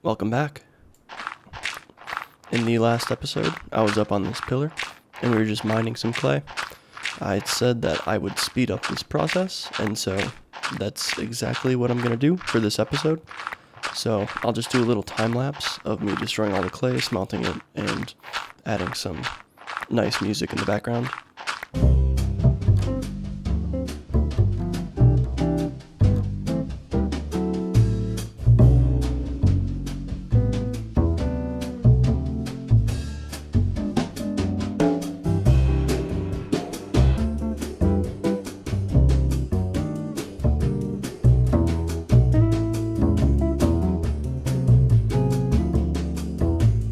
Welcome back. In the last episode, I was up on this pillar, and we were just mining some clay. I had said that I would speed up this process, and so that's exactly what I'm going to do for this episode. So I'll just do a little time lapse of me destroying all the clay, smelting it, and adding some nice music in the background.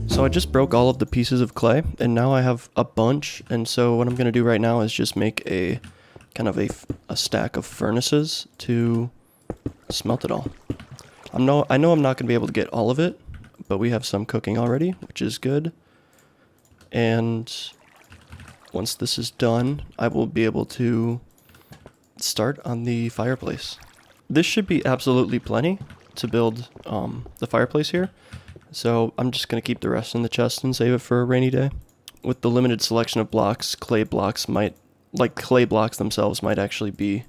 So I just broke all of the pieces of clay, and now I have a bunch, and so what I'm going to do right now is just make a kind of a stack of furnaces to smelt it all. I know I'm not going to be able to get all of it, but we have some cooking already, which is good. And once this is done, I will be able to start on the fireplace. This should be absolutely plenty to build the fireplace here. So I'm just going to keep the rest in the chest and save it for a rainy day. With the limited selection of blocks, clay blocks themselves might actually be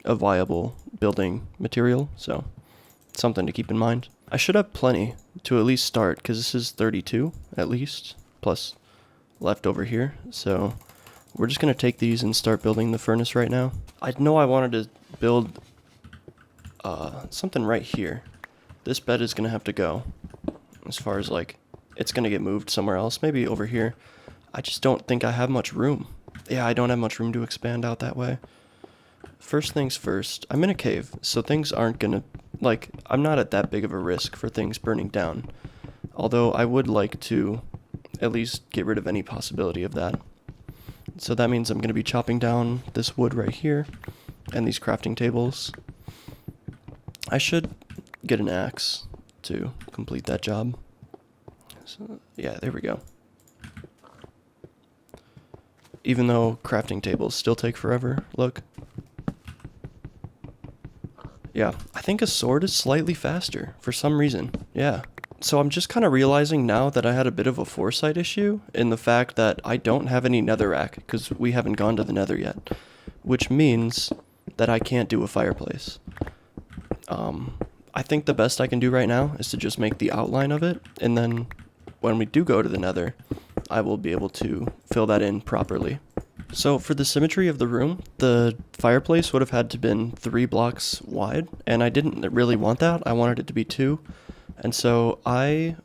a viable building material, so something to keep in mind. I should have plenty to at least start, because this is 32 at least, plus left over here. So we're just going to take these and start building the furnace right now. I know I wanted to build something right here. This bed is going to have to go. As far as it's going to get moved somewhere else, maybe over here. I just don't think I have much room. Yeah, I don't have much room to expand out that way. First things first, I'm in a cave, so things aren't going to, I'm not at that big of a risk for things burning down. Although I would like to at least get rid of any possibility of that. So that means I'm going to be chopping down this wood right here and these crafting tables. I should get an axe to complete that job. So, yeah, there we go. Even though crafting tables still take forever, look. Yeah, I think a sword is slightly faster for some reason. Yeah. So I'm just kind of realizing now that I had a bit of a foresight issue in the fact that I don't have any netherrack because we haven't gone to the nether yet, which means that I can't do a fireplace. I think the best I can do right now is to just make the outline of it, and then when we do go to the nether, I will be able to fill that in properly. So for the symmetry of the room, the fireplace would have had to been 3 blocks wide, and I didn't really want that. I wanted it to be 2. And so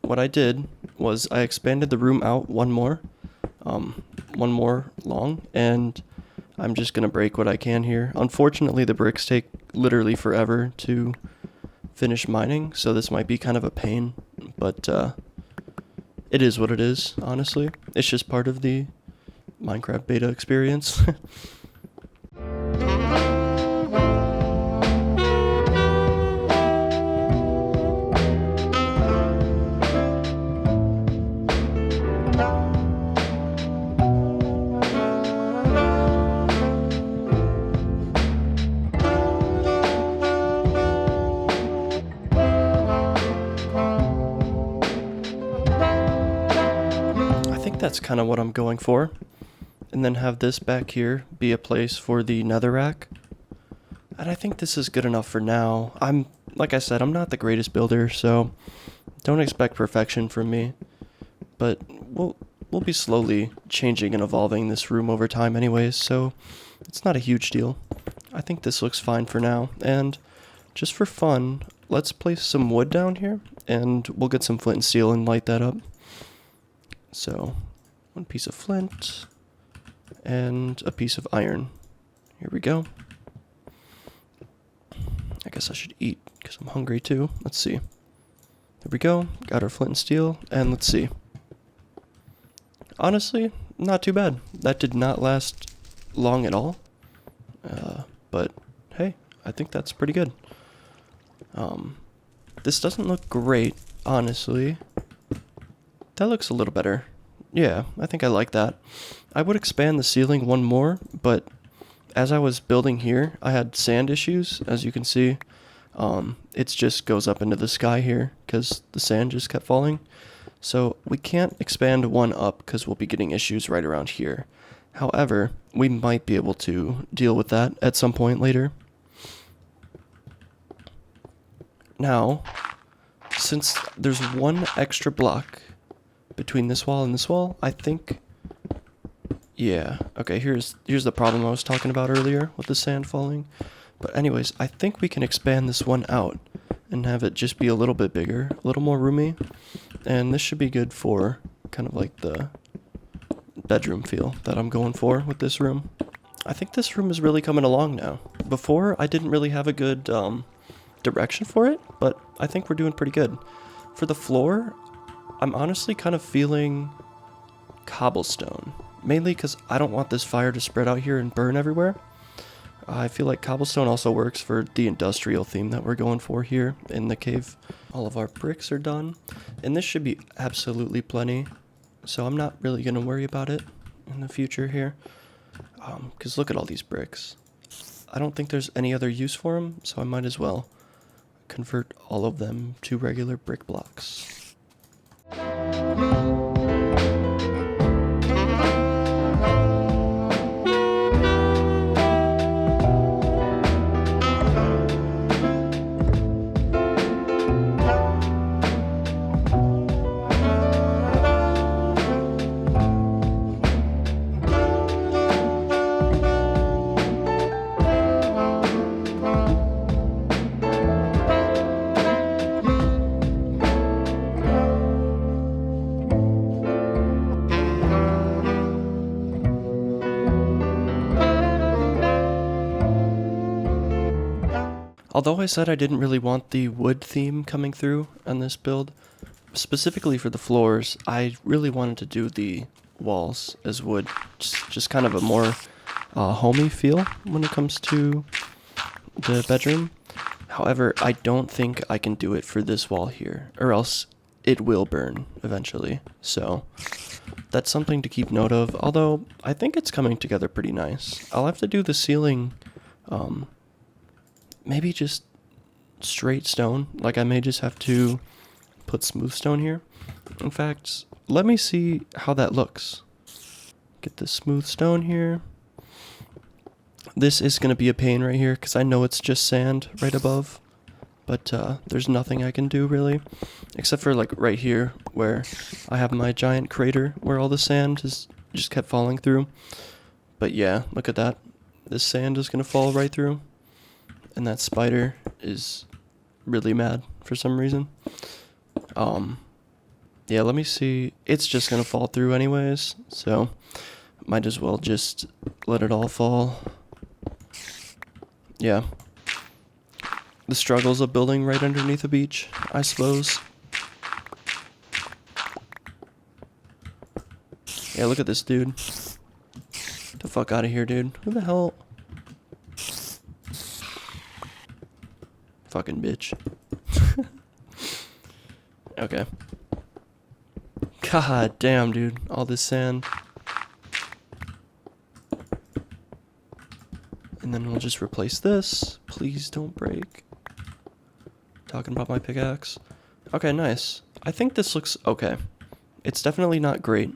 what I did was I expanded the room out one more long, and I'm just going to break what I can here. Unfortunately, the bricks take literally forever to finish mining, so this might be kind of a pain, but it is what it is, honestly. It's just part of the Minecraft beta experience. That's kind of what I'm going for. And then have this back here be a place for the netherrack. And I think this is good enough for now. Like I said, I'm not the greatest builder, so don't expect perfection from me. But we'll be slowly changing and evolving this room over time anyways, so it's not a huge deal. I think this looks fine for now. And just for fun, let's place some wood down here, and we'll get some flint and steel and light that up. So 1 piece of flint and a piece of iron. Here we go. I guess I should eat because I'm hungry too. Let's see. There we go. Got our flint and steel, and let's see. Honestly, not too bad. That did not last long at all. But hey, I think that's pretty good. This doesn't look great, honestly. That looks a little better. Yeah, I think I like that. I would expand the ceiling one more, but as I was building here, I had sand issues, as you can see. It just goes up into the sky here because the sand just kept falling. So we can't expand one up because we'll be getting issues right around here. However, we might be able to deal with that at some point later. Now, since there's one extra block between this wall and this wall, I think... Yeah, okay, here's the problem I was talking about earlier with the sand falling. But anyways, I think we can expand this one out and have it just be a little bit bigger, a little more roomy. And this should be good for kind of like the bedroom feel that I'm going for with this room. I think this room is really coming along now. Before, I didn't really have a good direction for it, but I think we're doing pretty good. For the floor, I'm honestly kind of feeling cobblestone. Mainly because I don't want this fire to spread out here and burn everywhere. I feel like cobblestone also works for the industrial theme that we're going for here in the cave. All of our bricks are done, and this should be absolutely plenty, so I'm not really going to worry about it in the future here, because look at all these bricks. I don't think there's any other use for them, so I might as well convert all of them to regular brick blocks. Although I said I didn't really want the wood theme coming through on this build, specifically for the floors, I really wanted to do the walls as wood. Just kind of a more homey feel when it comes to the bedroom. However, I don't think I can do it for this wall here, or else it will burn eventually. So that's something to keep note of, although I think it's coming together pretty nice. I'll have to do the ceiling... maybe just straight stone. Like I may just have to put smooth stone here. In fact, let me see how that looks. Get the smooth stone here. This is going to be a pain right here because I know it's just sand right above. But there's nothing I can do really. Except for like right here where I have my giant crater where all the sand has just kept falling through. But yeah, look at that. This sand is going to fall right through. And that spider is really mad for some reason. Yeah, let me see. It's just gonna fall through anyways, so might as well just let it all fall. Yeah. The struggles of building right underneath a beach, I suppose. Yeah, look at this dude. Get the fuck out of here, dude. Who the hell... Fucking bitch. Okay. God damn, dude. All this sand. And then we'll just replace this. Please don't break. Talking about my pickaxe. Okay, nice. I think this looks okay. It's definitely not great.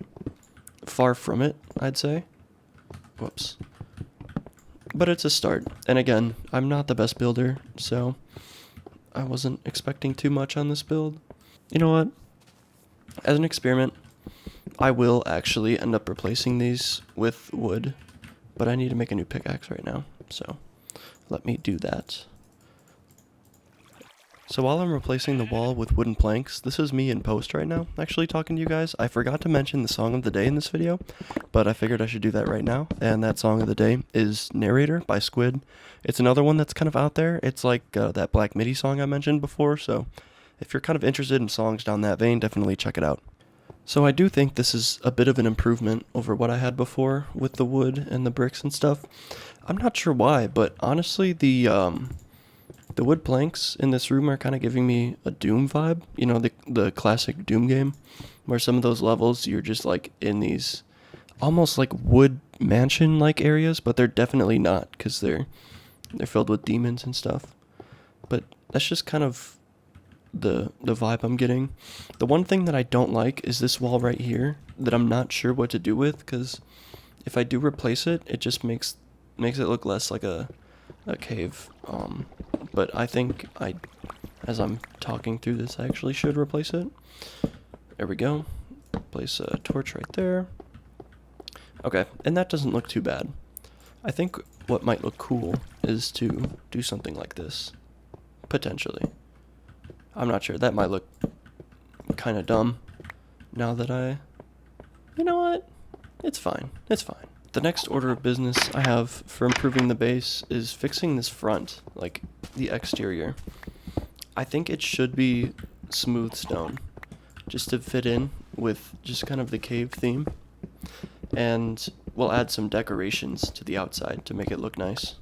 Far from it, I'd say. Whoops. But it's a start. And again, I'm not the best builder, so... I wasn't expecting too much on this build. You know what? As an experiment, I will actually end up replacing these with wood, but I need to make a new pickaxe right now, so let me do that. So while I'm replacing the wall with wooden planks, this is me in post right now, actually talking to you guys. I forgot to mention the song of the day in this video, but I figured I should do that right now. And that song of the day is Narrator by Squid. It's another one that's kind of out there. It's like that Black MIDI song I mentioned before, so if you're kind of interested in songs down that vein, definitely check it out. So I do think this is a bit of an improvement over what I had before with the wood and the bricks and stuff. I'm not sure why, but honestly, the wood planks in this room are kind of giving me a Doom vibe. You know, the classic Doom game, where some of those levels you're just like in these almost like wood mansion-like areas, but they're definitely not because they're filled with demons and stuff. But that's just kind of the vibe I'm getting. The one thing that I don't like is this wall right here that I'm not sure what to do with, because if I do replace it, it just makes it look less like a cave. But I think as I'm talking through this, I actually should replace it. There we go. Place a torch right there. Okay, and that doesn't look too bad. I think what might look cool is to do something like this, potentially. I'm not sure. That might look kind of dumb now that you know what? It's fine. It's fine. The next order of business I have for improving the base is fixing this front, like the exterior. I think it should be smooth stone, just to fit in with just kind of the cave theme. And we'll add some decorations to the outside to make it look nice.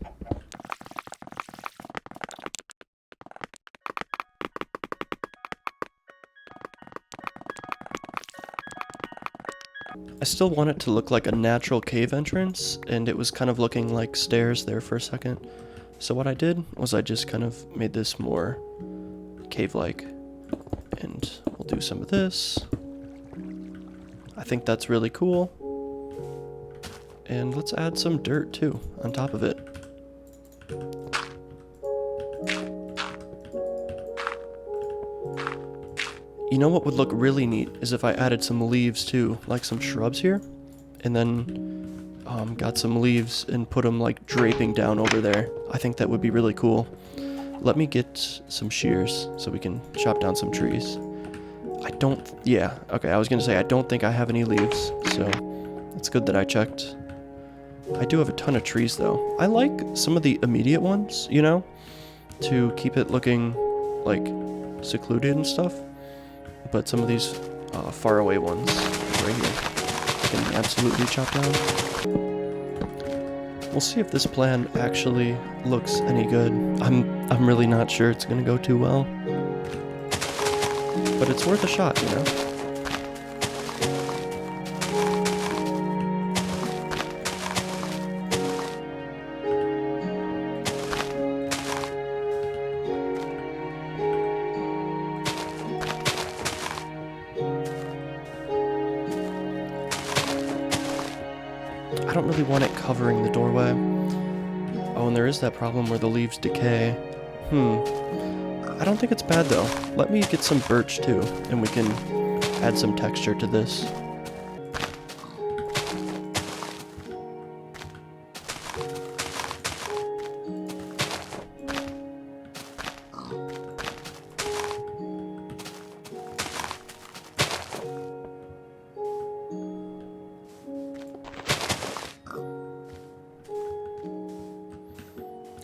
I still want it to look like a natural cave entrance, and it was kind of looking like stairs there for a second. So what I did was I just kind of made this more cave-like. And we'll do some of this. I think that's really cool. And let's add some dirt too on top of it. You know what would look really neat is if I added some leaves too, like some shrubs here, and then got some leaves and put them like draping down over there. I think that would be really cool. Let me get some shears so we can chop down some trees. I was gonna say I don't think I have any leaves, so it's good that I checked. I do have a ton of trees though. I like some of the immediate ones, you know, to keep it looking like secluded and stuff. But some of these far away ones right here can absolutely chop down. We'll see if this plan actually looks any good. I'm really not sure it's gonna go too well. But it's worth a shot, you know? I don't really want it covering the doorway. Oh, and there is that problem where the leaves decay. I don't think it's bad though. Let me get some birch too, and we can add some texture to this.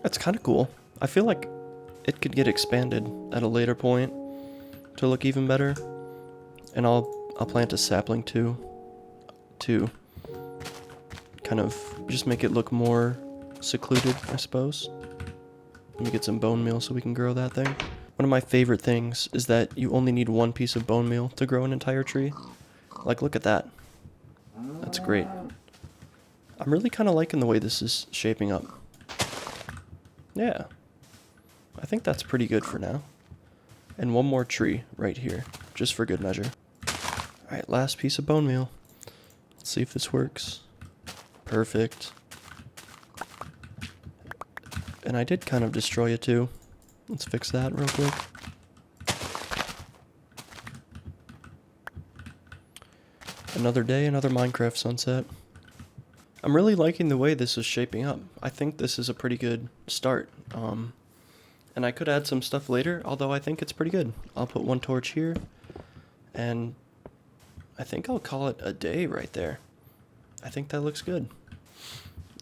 That's kind of cool. I feel like it could get expanded at a later point to look even better. And I'll plant a sapling too to kind of just make it look more secluded, I suppose. Let me get some bone meal so we can grow that thing. One of my favorite things is that you only need one piece of bone meal to grow an entire tree. Like, look at that. That's great. I'm really kind of liking the way this is shaping up. Yeah, I think that's pretty good for now. And one more tree right here, just for good measure. Alright, last piece of bone meal. Let's see if this works. Perfect. And I did kind of destroy it too. Let's fix that real quick. Another day, another Minecraft sunset. I'm really liking the way this is shaping up. I think this is a pretty good start. And I could add some stuff later, although I think it's pretty good. I'll put one torch here, and I think I'll call it a day right there. I think that looks good.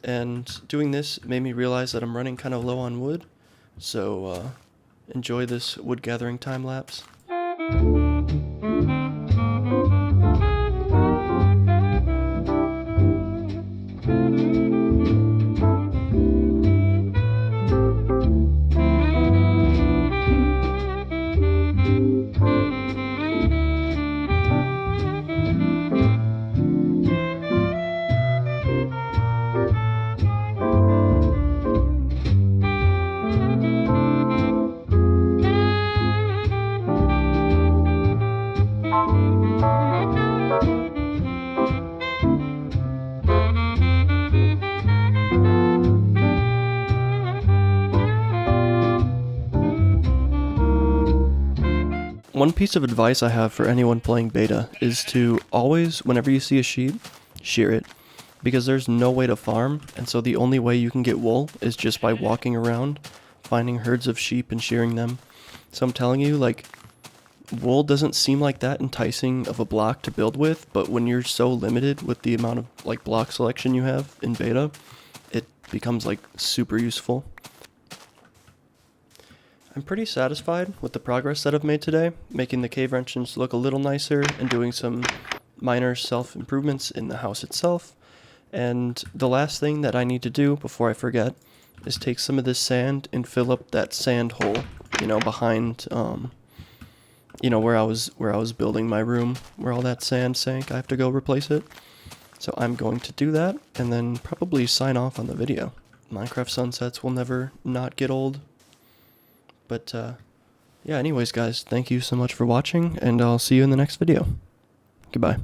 And doing this made me realize that I'm running kind of low on wood, so enjoy this wood gathering time lapse. One piece of advice I have for anyone playing beta is to always, whenever you see a sheep, shear it. Because there's no way to farm, and so the only way you can get wool is just by walking around, finding herds of sheep and shearing them. So I'm telling you, like, wool doesn't seem like that enticing of a block to build with, but when you're so limited with the amount of, like, block selection you have in beta, it becomes, like, super useful. I'm pretty satisfied with the progress that I've made today, making the cave entrance look a little nicer and doing some minor self-improvements in the house itself. And the last thing that I need to do before I forget is take some of this sand and fill up that sand hole, behind, where I was building my room, where all that sand sank. I have to go replace it. So I'm going to do that and then probably sign off on the video. Minecraft sunsets will never not get old. But, yeah, anyways, guys, thank you so much for watching, and I'll see you in the next video. Goodbye.